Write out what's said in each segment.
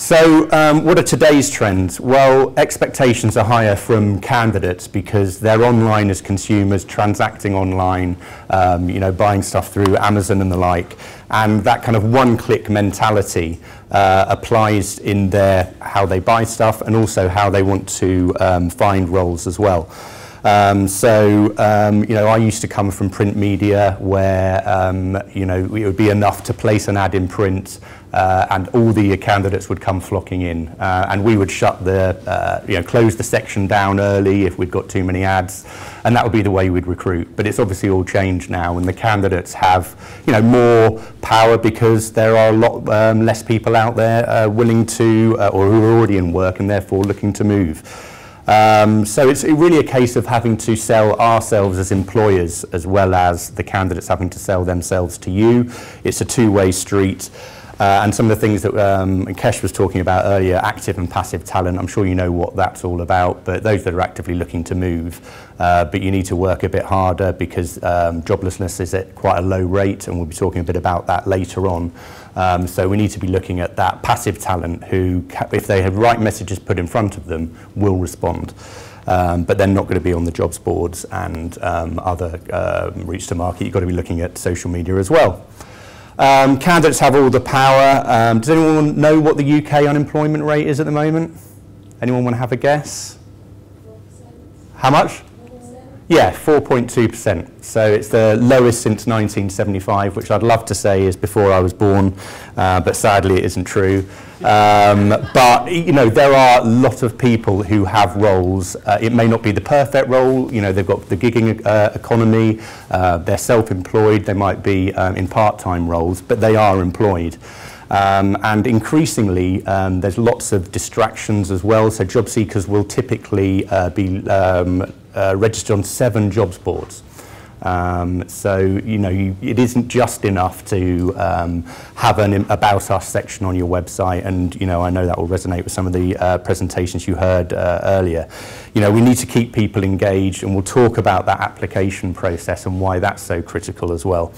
So what are today's trends? Well, expectations are higher from candidates because they're online as consumers, transacting online, buying stuff through Amazon and the like. And that kind of one-click mentality applies in how they buy stuff and also how they want to find roles as well. I used to come from print media where, it would be enough to place an ad in print and all the candidates would come flocking in. And we would close the section down early if we'd got too many ads, and that would be the way we'd recruit. But it's obviously all changed now, and the candidates have, more power because there are a lot less people out there willing to, or who are already in work and therefore looking to move. So it's really a case of having to sell ourselves as employers as well as the candidates having to sell themselves to you. It's a two-way street. And some of the things that Kesh was talking about earlier, active and passive talent, I'm sure you know what that's all about, but those that are actively looking to move, but you need to work a bit harder because joblessness is at quite a low rate, and we'll be talking a bit about that later on. So we need to be looking at that passive talent who, if they have right messages put in front of them, will respond. But they're not going to be on the jobs boards and other routes to market. You've got to be looking at social media as well. Candidates have all the power. Does anyone know what the UK unemployment rate is at the moment? Anyone want to have a guess? 4%. How much? 4%. Yeah, 4.2%. So it's the lowest since 1975, which I'd love to say is before I was born, but sadly it isn't true. But there are a lot of people who have roles. It may not be the perfect role. They've got the gigging economy. They're self-employed. They might be in part-time roles, but they are employed. And increasingly, there's lots of distractions as well. So job seekers will typically be registered on 7 jobs boards. It isn't just enough to have an About Us section on your website, and I know that will resonate with some of the presentations you heard earlier. We need to keep people engaged, and we'll talk about that application process and why that's so critical as well.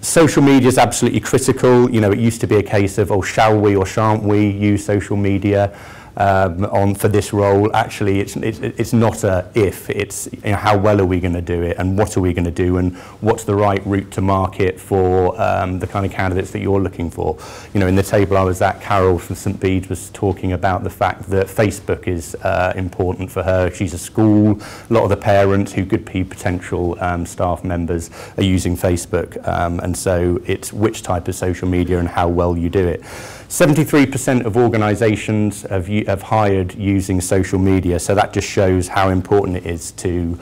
Social media is absolutely critical. It used to be a case of, oh, shall we or shan't we use social media for this role. Actually, it's not a if, it's how well are we going to do it, and what are we going to do, and what's the right route to market for the kind of candidates that you're looking for. In the table I was at, Carol from St Bede's was talking about the fact that Facebook is important for her. She's a school. A lot of the parents who could be potential staff members are using Facebook, and so it's which type of social media and how well you do it. 73% of organisations have hired using social media, so that just shows how important it is to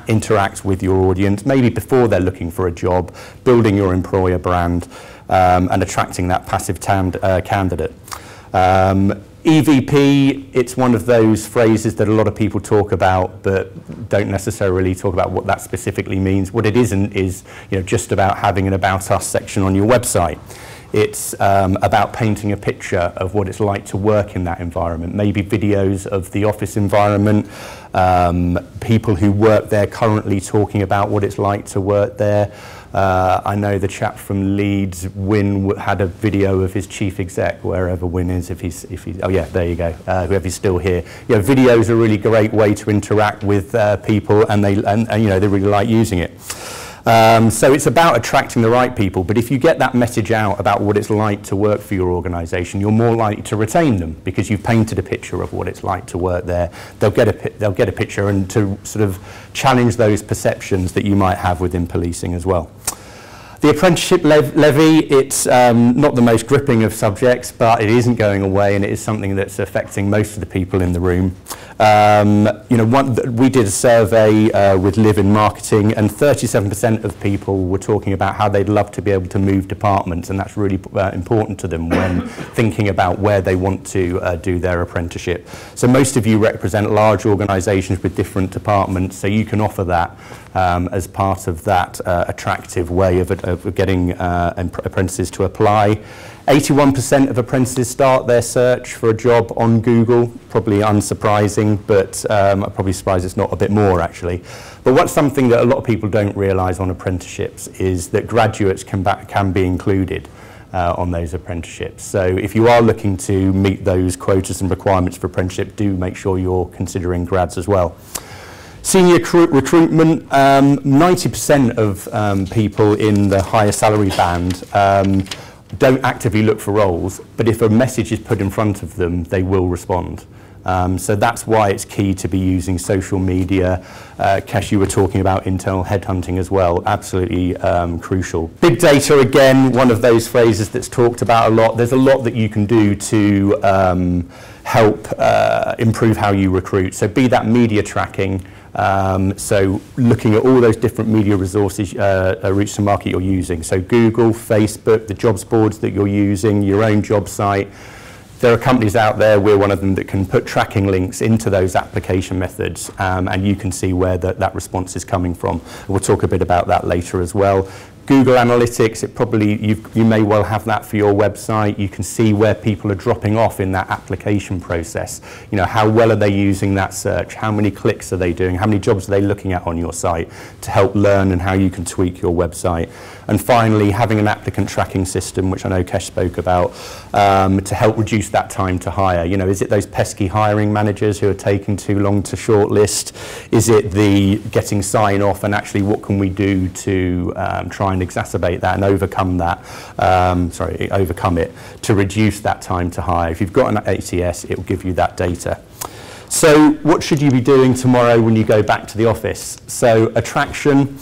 interact with your audience, maybe before they're looking for a job, building your employer brand, and attracting that passive candidate. EVP, it's one of those phrases that a lot of people talk about but don't necessarily talk about what that specifically means. What it isn't is just about having an About Us section on your website. It's about painting a picture of what it's like to work in that environment, maybe videos of the office environment, people who work there currently talking about what it's like to work there. I know the chap from Leeds, Win, had a video of his chief exec, wherever Win is, if he's oh yeah, there you go, whoever's still here. Videos are a really great way to interact with people, and they really like using it. So it's about attracting the right people, but if you get that message out about what it's like to work for your organisation, you're more likely to retain them because you've painted a picture of what it's like to work there. They'll get a picture, and to sort of challenge those perceptions that you might have within policing as well. The apprenticeship levy, it's not the most gripping of subjects, but it isn't going away, and it is something that's affecting most of the people in the room. We did a survey with Live in Marketing, and 37% of people were talking about how they'd love to be able to move departments, and that's really important to them when thinking about where they want to do their apprenticeship. So most of you represent large organisations with different departments, so you can offer that as part of that attractive way of getting apprentices to apply. 81% of apprentices start their search for a job on Google, probably unsurprising, but I'm probably surprised it's not a bit more actually. But what's something that a lot of people don't realise on apprenticeships is that graduates can be included. on those apprenticeships. So if you are looking to meet those quotas and requirements for apprenticeship, do make sure you're considering grads as well. Senior recruitment, 90% of people in the higher salary band don't actively look for roles, but if a message is put in front of them, they will respond. So that's why it's key to be using social media. Kesh, you were talking about internal headhunting as well, absolutely crucial. Big data, again, one of those phrases that's talked about a lot. There's a lot that you can do to help improve how you recruit. So be that media tracking, so looking at all those different media resources, routes to market you're using. So Google, Facebook, the jobs boards that you're using, your own job site. There are companies out there, we're one of them, that can put tracking links into those application methods, and you can see where that response is coming from. We'll talk a bit about that later as well. Google Analytics, you may well have that for your website. You can see where people are dropping off in that application process. You know, how well are they using that search? How many clicks are they doing? How many jobs are they looking at on your site to help learn and how you can tweak your website? And finally, having an applicant tracking system, which I know Kesh spoke about, to help reduce that time to hire. You know, is it those pesky hiring managers who are taking too long to shortlist? Is it the getting sign off, and actually what can we do to try and exacerbate that and overcome that, overcome it, to reduce that time to hire? If you've got an ATS, it will give you that data. So what should you be doing tomorrow when you go back to the office? So attraction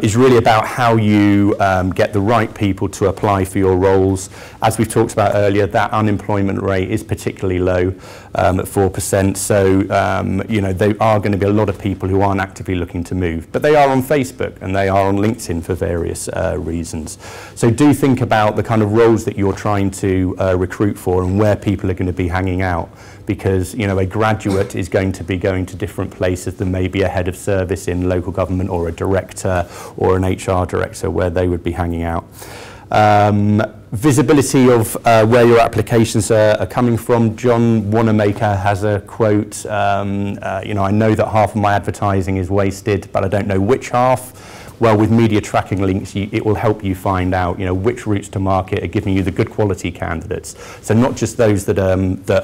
is really about how you get the right people to apply for your roles. As we've talked about earlier, that unemployment rate is particularly low at 4%. So, you know, there are going to be a lot of people who aren't actively looking to move, but they are on Facebook and they are on LinkedIn for various reasons. So do think about the kind of roles that you're trying to recruit for and where people are going to be hanging out. Because, you know, a graduate is going to be going to different places than maybe a head of service in local government or a director or an HR director where they would be hanging out. Visibility of where your applications are coming from. John Wanamaker has a quote, you know, I know that half of my advertising is wasted, but I don't know which half. Well, with media tracking links, it will help you find out, you know, which routes to market are giving you the good quality candidates. So not just those that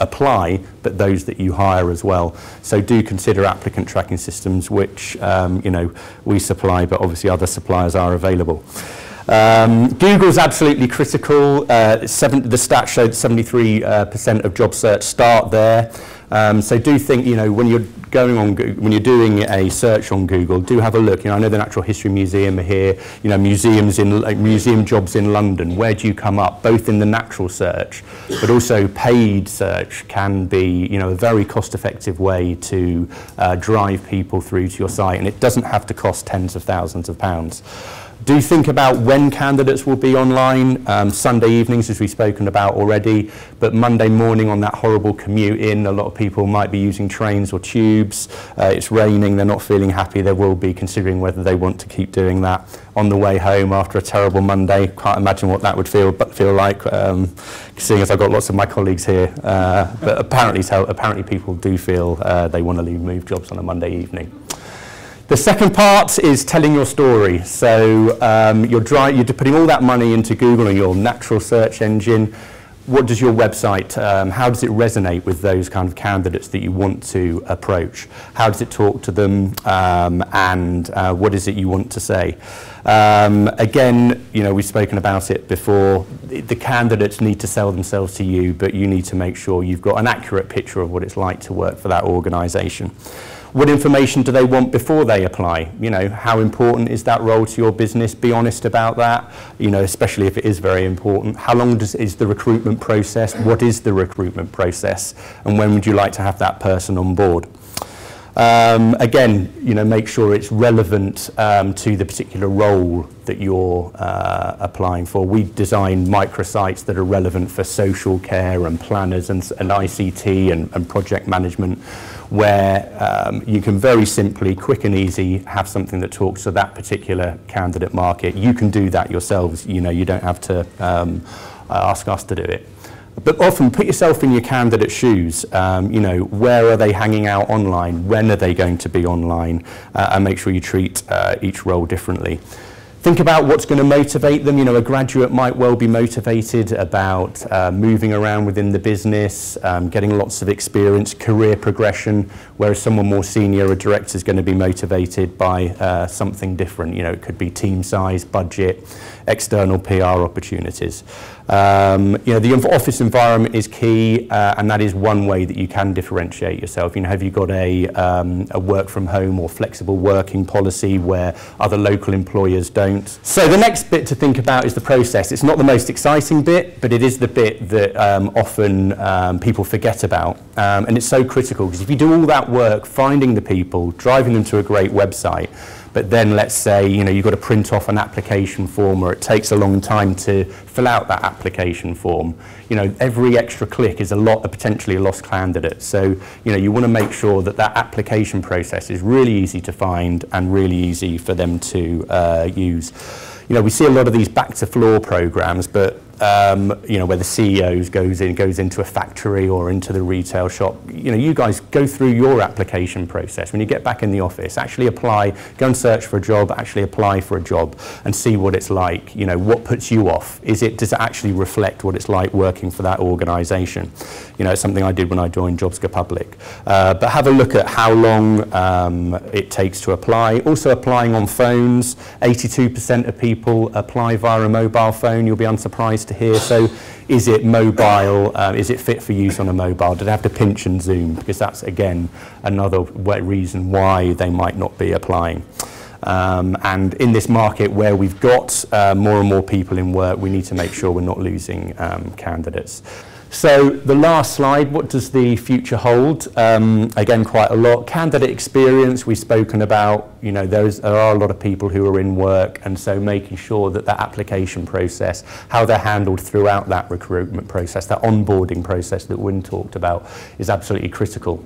apply, but those that you hire as well. So do consider applicant tracking systems, which, you know, we supply, but obviously other suppliers are available. Google's absolutely critical. The stat showed 73% of job search start there. So do think, you know, when you're going on, when you're doing a search on Google, do have a look. You know, I know the Natural History Museum are here. You know, museums in museum jobs in London. Where do you come up? Both in the natural search, but also paid search can be, you know, a very cost-effective way to drive people through to your site, and it doesn't have to cost tens of thousands of pounds. Do think about when candidates will be online. Sunday evenings, as we've spoken about already, but Monday morning on that horrible commute in, a lot of people might be using trains or tubes. It's raining, they're not feeling happy. They will be considering whether they want to keep doing that. On the way home after a terrible Monday, can't imagine what that would feel like, seeing as I've got lots of my colleagues here. But apparently people do feel they want to move jobs on a Monday evening. The second part is telling your story. So you're putting all that money into Google and your natural search engine. What does your website, how does it resonate with those kind of candidates that you want to approach? How does it talk to them, and what is it you want to say? Again, you know, we've spoken about it before. The candidates need to sell themselves to you, but you need to make sure you've got an accurate picture of what it's like to work for that organisation. What information do they want before they apply? You know, how important is that role to your business? Be honest about that, you know, especially if it is very important. How long is the recruitment process? What is the recruitment process? And when would you like to have that person on board? Again, you know, make sure it's relevant to the particular role that you're applying for. We design microsites that are relevant for social care and planners and ICT and project management, where you can very simply, quick and easy, have something that talks to that particular candidate market. You can do that yourselves, you know, you don't have to ask us to do it. But often put yourself in your candidate's shoes. You know, where are they hanging out online? When are they going to be online? And make sure you treat each role differently. Think about what's going to motivate them. You know, a graduate might well be motivated about moving around within the business, getting lots of experience, career progression, whereas someone more senior, a director, is going to be motivated by something different. You know, it could be team size, budget, external PR opportunities. You know, the office environment is key, and that is one way that you can differentiate yourself. You know, have you got a work from home or flexible working policy where other local employers don't? So the next bit to think about is the process. It's not the most exciting bit, but it is the bit that often people forget about. And it's so critical, because if you do all that work finding the people, driving them to a great website, but then let's say, you know, you've got to print off an application form, or it takes a long time to fill out that application form. You know, every extra click is potentially a lost candidate. So, you know, you want to make sure that that application process is really easy to find and really easy for them to use. You know, we see a lot of these back to floor programs, but you know, where the CEO goes into a factory or into the retail shop. You know, you guys go through your application process. When you get back in the office, actually apply, go and search for a job, actually apply for a job and see what it's like. You know, what puts you off? Does it actually reflect what it's like working for that organisation? You know, it's something I did when I joined Jobsgopublic. But have a look at how long it takes to apply. Also applying on phones. 82% of people apply via a mobile phone. You'll be unsurprised to hear. So is it mobile? Is it fit for use on a mobile? Do they have to pinch and zoom? Because that's, again, another reason why they might not be applying. And in this market where we've got more and more people in work, we need to make sure we're not losing candidates. So the last slide, what does the future hold? Again, quite a lot. Candidate experience, we've spoken about. You know, there are a lot of people who are in work, and so making sure that that application process, how they're handled throughout that recruitment process, that onboarding process that Wynne talked about, is absolutely critical.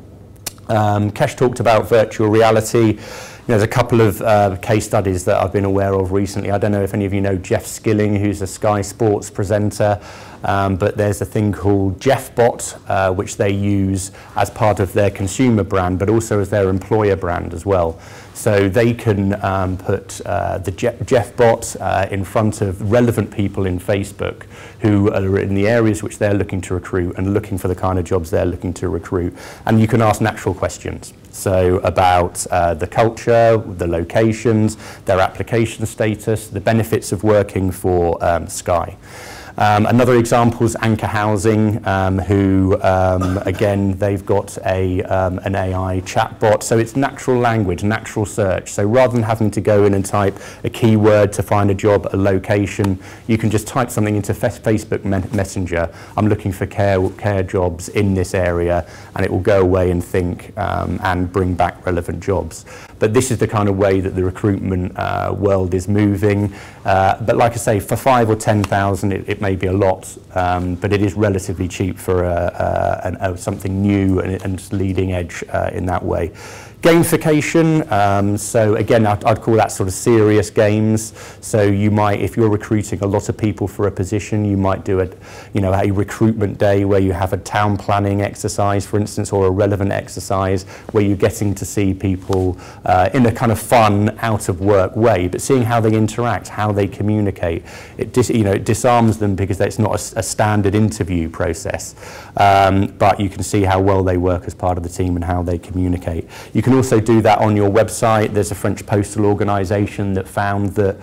Kesh talked about virtual reality. There's a couple of case studies that I've been aware of recently. I don't know if any of you know Jeff Skilling, who's a Sky Sports presenter, but there's a thing called JeffBot, which they use as part of their consumer brand, but also as their employer brand as well. So they can put the JeffBot in front of relevant people in Facebook who are in the areas which they're looking to recruit and looking for the kind of jobs they're looking to recruit. And you can ask natural questions. So about the culture, the locations, their application status, the benefits of working for Sky. Another example is Anchor Housing, who, again, they've got an AI chatbot. So it's natural language, natural search. So rather than having to go in and type a keyword to find a job, a location, you can just type something into Facebook Messenger. I'm looking for care jobs in this area, and it will go away and think and bring back relevant jobs. But this is the kind of way that the recruitment world is moving. But like I say, for 5 or 10,000, it may be a lot, but it is relatively cheap for something new and leading edge in that way. Gamification, so again, I'd call that sort of serious games. So you might, if you're recruiting a lot of people for a position, you might do a recruitment day where you have a town planning exercise, for instance, or a relevant exercise where you're getting to see people in a kind of fun, out of work way, but seeing how they interact, how they communicate. It disarms them because it's not a standard interview process, but you can see how well they work as part of the team and how they communicate. You can also do that on your website. There's a French postal organisation that found that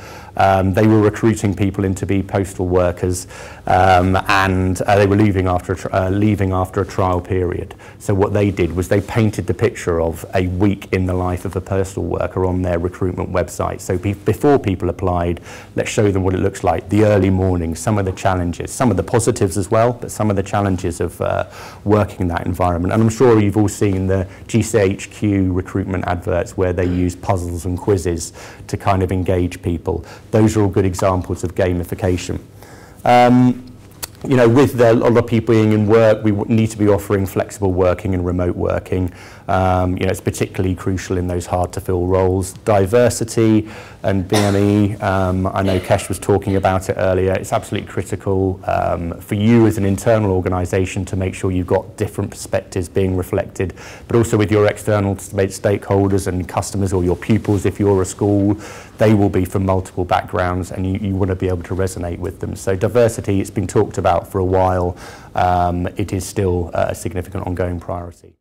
they were recruiting people in to be postal workers, and they were leaving after a trial period. So what they did was they painted the picture of a week in the life of a postal worker on their recruitment website. So before people applied, let's show them what it looks like, the early morning, some of the challenges, some of the positives as well, but some of the challenges of working in that environment. And I'm sure you've all seen the GCHQ recruitment adverts where they use puzzles and quizzes to kind of engage people. Those are all good examples of gamification. you know, with a lot of people being in work, we need to be offering flexible working and remote working. You know, it's particularly crucial in those hard-to-fill roles. Diversity and BME, I know Kesh was talking about it earlier, it's absolutely critical for you as an internal organisation to make sure you've got different perspectives being reflected, but also with your external stakeholders and customers or your pupils, if you're a school, they will be from multiple backgrounds and you want to be able to resonate with them. So diversity, it's been talked about for a while, it is still a significant ongoing priority.